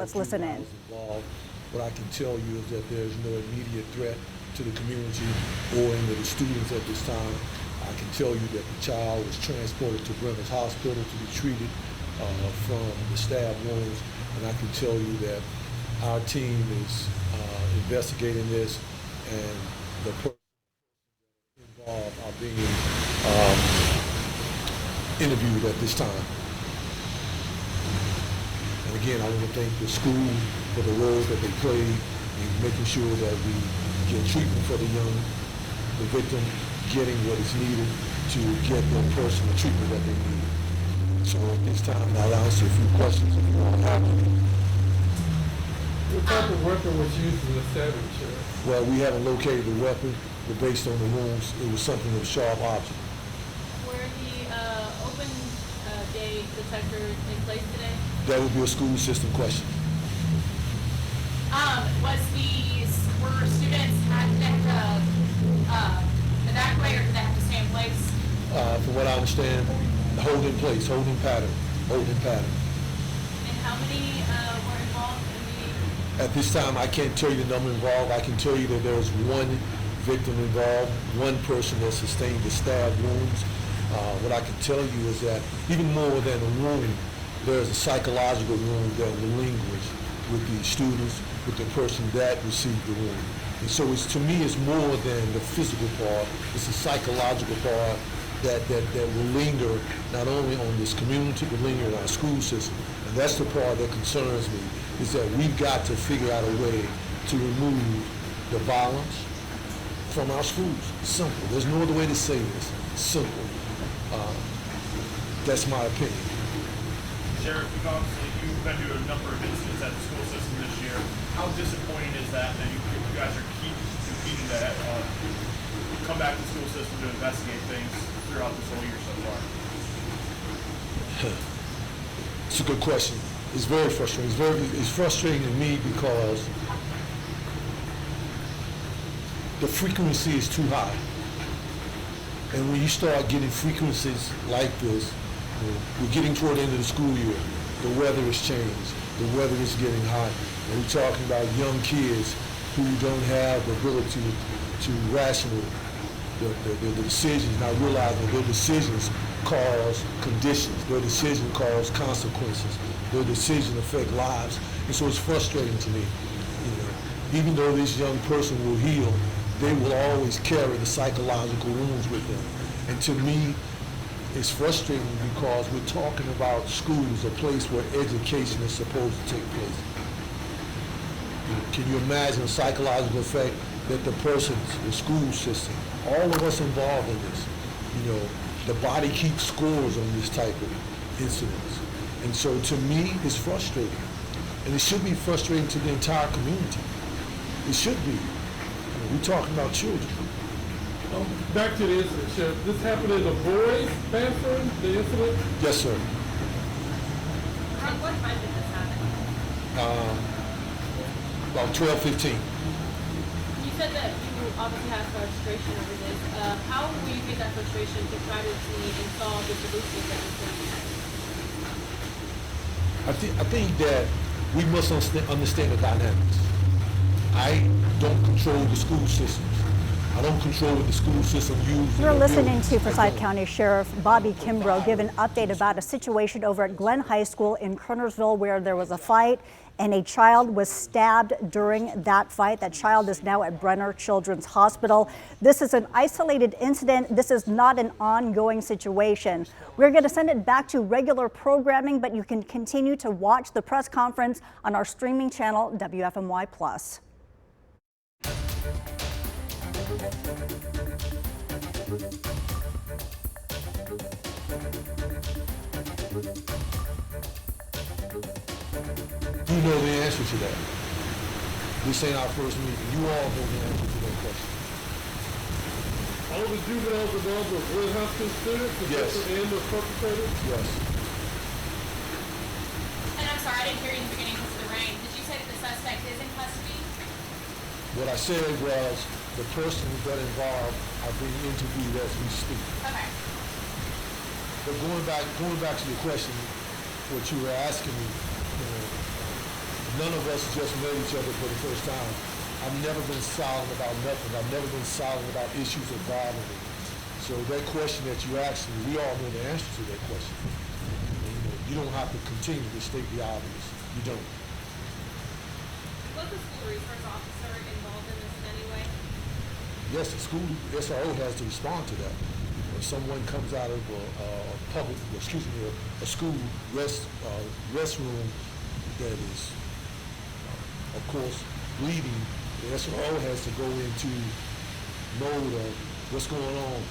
Let's listen in. Involved. What I can tell you is that there's no immediate threat to the community or any of the students at this time. I can tell you that the child was transported to Brenner's Hospital to be treated from the stab wounds, and I can tell you that our team is investigating this, and the person involved are being interviewed at this time. And again, I want to thank the school for the role that they played in making sure that we get treatment for the victim, getting what is needed to get the person the treatment that they need. So at this time, I'll answer a few questions if you want to have them. What type of weapon was used in the stabbing, Sheriff? Well, we haven't located the weapon, but based on the wounds, it was something of a sharp object. Were the open day detectors in place today? That would be a school system question. Were students had to evacuate, or did they have to stay in place? From what I understand, holding place, holding pattern. And how many were involved in the? At this time, I can't tell you the number involved. I can tell you that there's one victim involved, one person that sustained the stab wounds. What I can tell you is that even more than a wound, there's a psychological wound that lingers with the students, with the person that received the wound. And so to me, it's more than the physical part. It's the psychological part that will linger not only on this community, but linger in our school system. And that's the part that concerns me, is that we've got to figure out a way to remove the violence from our schools. Simple. There's no other way to say this. Simple. That's my opinion. Sheriff, you've been to a number of incidents at the school system this year. How disappointing is that you guys are competing to come back to the school system to investigate things throughout this whole year so far? It's a good question. It's very frustrating. It's frustrating to me because the frequency is too high. And when you start getting frequencies like this, we're getting toward the end of the school year. The weather has changed. The weather is getting hot. And we're talking about young kids who don't have the ability to ration the decisions, not realizing that their decisions cause conditions. Their decisions cause consequences. Their decisions affect lives. And so it's frustrating to me. Even though this young person will heal, they will always carry the psychological wounds with them. And to me, it's frustrating because we're talking about schools, a place where education is supposed to take place. Can you imagine the psychological effect that the persons, the school system, all of us involved in this, the body keeps scores on this type of incidents. And so to me, it's frustrating. And it should be frustrating to the entire community. It should be. We're talking about children. Back to the incident, Sheriff. This happened in the boys' bathroom, the incident? Yes, sir. Around what time did this happen? About 12:15. You said that you obviously have frustration over this. How will you get that frustration to try to see and solve the solutions that you're saying? I think that we must understand the dynamics. I don't control the school systems. I don't control what the school system uses. You're listening to Forsyth County Sheriff Bobby Kimbrough give an update about a situation over at Glenn High School in Kernersville where there was a fight and a child was stabbed during that fight. That child is now at Brenner Children's Hospital. This is an isolated incident. This is not an ongoing situation. We're going to send it back to regular programming, but you can continue to watch the press conference on our streaming channel, WFMY+. You know the answer to that. This ain't our first meeting. You all know the answer to that question. All the juveniles involved were Glenn High School students, the Yes. victim and the perpetrator? Yes. And I'm sorry, I didn't hear you in the beginning because of the rain. Did you say that the suspect is in custody? What I said was the person who got involved are being interviewed as we speak. Okay. But going back to your question, what you were asking me, none of us just met each other for the first time. I've never been silent about nothing. I've never been silent about issues that bother me. So that question that you asked me, we all know the answer to that question. And, you don't have to continue to state the obvious. You don't. Was the school resource officer involved in this in any way? Yes, the school SRO has to respond to that. If someone comes out of a school restroom that is, of course, bleeding, the SRO has to go into mode of what's going on.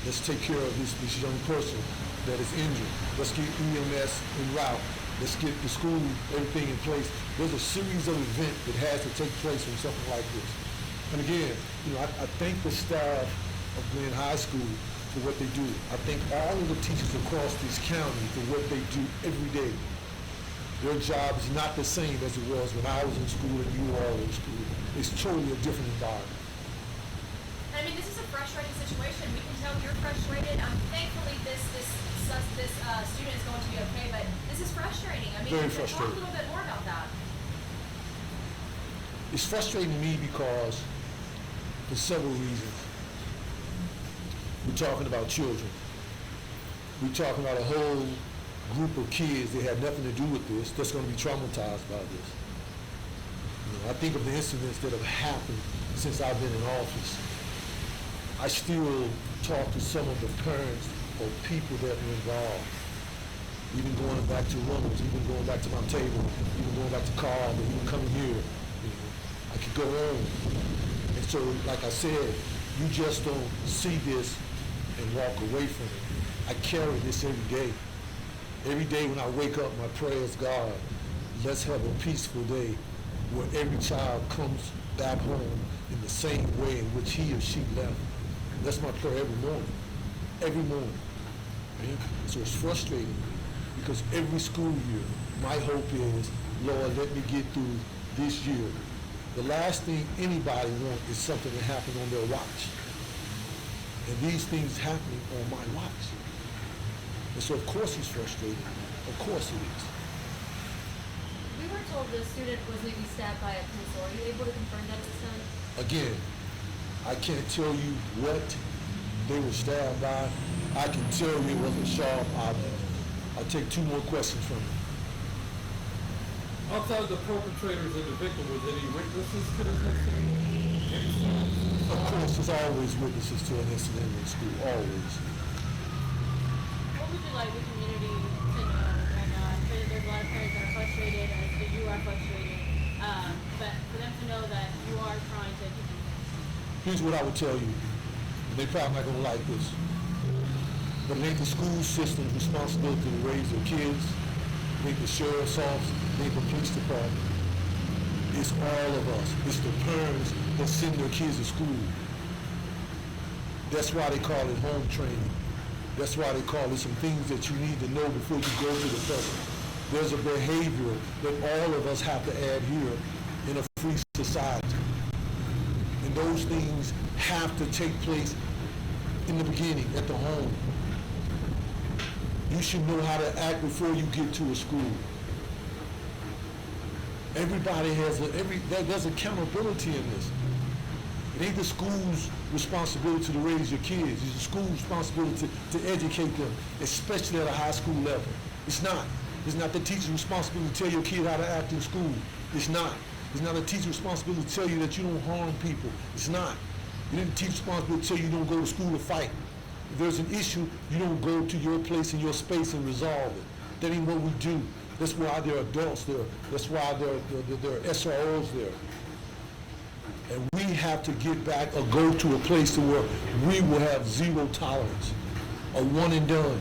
Let's take care of this young person that is injured. Let's get EMS en route. Let's get the school, everything in place. There's a series of events that has to take place when something like this. And again, I thank the staff of Glenn High School for what they do. I thank all of the teachers across this county for what they do every day. Their job is not the same as it was when I was in school and you were all in school. It's totally a different environment. I mean, this is a frustrating situation. We can tell you're frustrated. Thankfully, this student is going to be okay, but this is frustrating. I mean, Very talk a frustrating. little bit more about that. It's frustrating to me because for several reasons. We're talking about children. We're talking about a whole group of kids that had nothing to do with this that's going to be traumatized by this. I think of the incidents that have happened since I've been in office. I still talk to some of the parents or people that were involved. Even going back to Reynolds, even going back to my table, even going back to Carl, and even coming here. I could go on. And so, like I said, you just don't see this and walk away from it. I carry this every day. Every day when I wake up, my prayer is, God, let's have a peaceful day where every child comes back home in the same way in which he or she left. That's my prayer every morning. Every morning. Right? So it's frustrating because every school year, my hope is, Lord, let me get through this year. The last thing anybody wants is something to happen on their watch. And these things happening on my watch. And so of course it's frustrating. Of course it is. We were told the student was maybe stabbed by a pencil. Are you able to confirm that this time? Again, I can't tell you what they were stabbed by. I can tell you it was a sharp object. I'll take two more questions from you. Outside the perpetrators and the victim, was any witnesses to this incident? Of course, there's always witnesses to an incident in school, always. What would you like the community to know right now? I'm sure that there's a lot of parents that are frustrated, as you are frustrated, but for them to know that you are trying to keep them safe. Here's what I would tell you. They're probably not going to like this. But it ain't the school system's responsibility to raise their kids. It ain't the sheriff's office. It ain't the police department. It's all of us. It's the parents that send their kids to school. That's why they call it home training. That's why they call it some things that you need to know before you go to the person. There's a behavior that all of us have to adhere in a free society. And those things have to take place in the beginning, at the home. You should know how to act before you get to a school. Everybody has there's accountability in this. It ain't the school's responsibility to raise your kids. It's the school's responsibility to educate them, especially at a high school level. It's not. It's not the teacher's responsibility to tell your kid how to act in school. It's not. It's not the teacher's responsibility to tell you that you don't harm people. It's not. It ain't the teacher's responsibility to tell you you don't go to school to fight. If there's an issue, you don't go to your place in your space and resolve it. That ain't what we do. That's why there are adults there. That's why there are SROs there. And we have to get back or go to a place to where we will have zero tolerance. A one and done.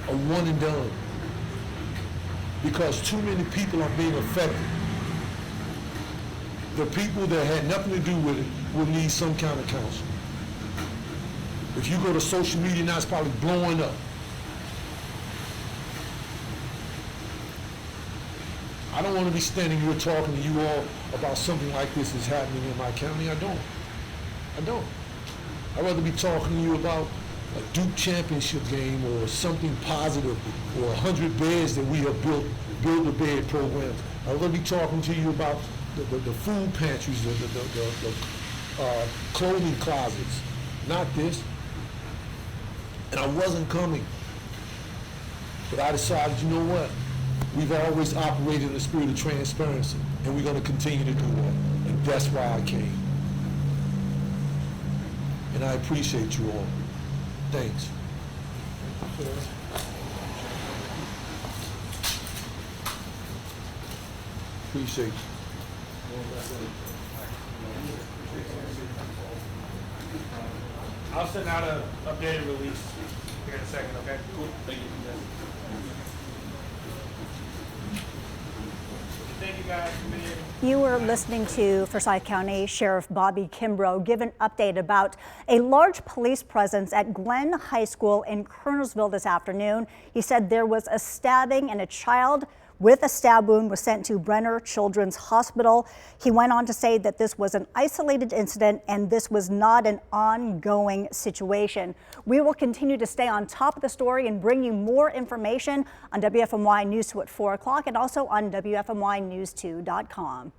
A one and done. Because too many people are being affected. The people that had nothing to do with it will need some kind of counsel. If you go to social media now, it's probably blowing up. I don't want to be standing here talking to you all about something like this is happening in my county. I don't. I'd rather be talking to you about a Duke championship game or something positive or 100 beds that we have built a bed programs. I'm going to be talking to you about the food pantries, the clothing closets, not this. And I wasn't coming. But I decided, you know what? We've always operated in the spirit of transparency, and we're going to continue to do that. And that's why I came. And I appreciate you all. Thanks. Appreciate you. I'll send out an updated release here in a second, okay? Cool, thank you. Thank you guys for being here. You were listening to Forsyth County Sheriff Bobby Kimbrough give an update about a large police presence at Glen High School in Kernersville this afternoon. He said there was a stabbing and a child with a stab wound was sent to Brenner Children's Hospital. He went on to say that this was an isolated incident and this was not an ongoing situation. We will continue to stay on top of the story and bring you more information on WFMY News 2 at 4 o'clock and also on WFMYnews2.com.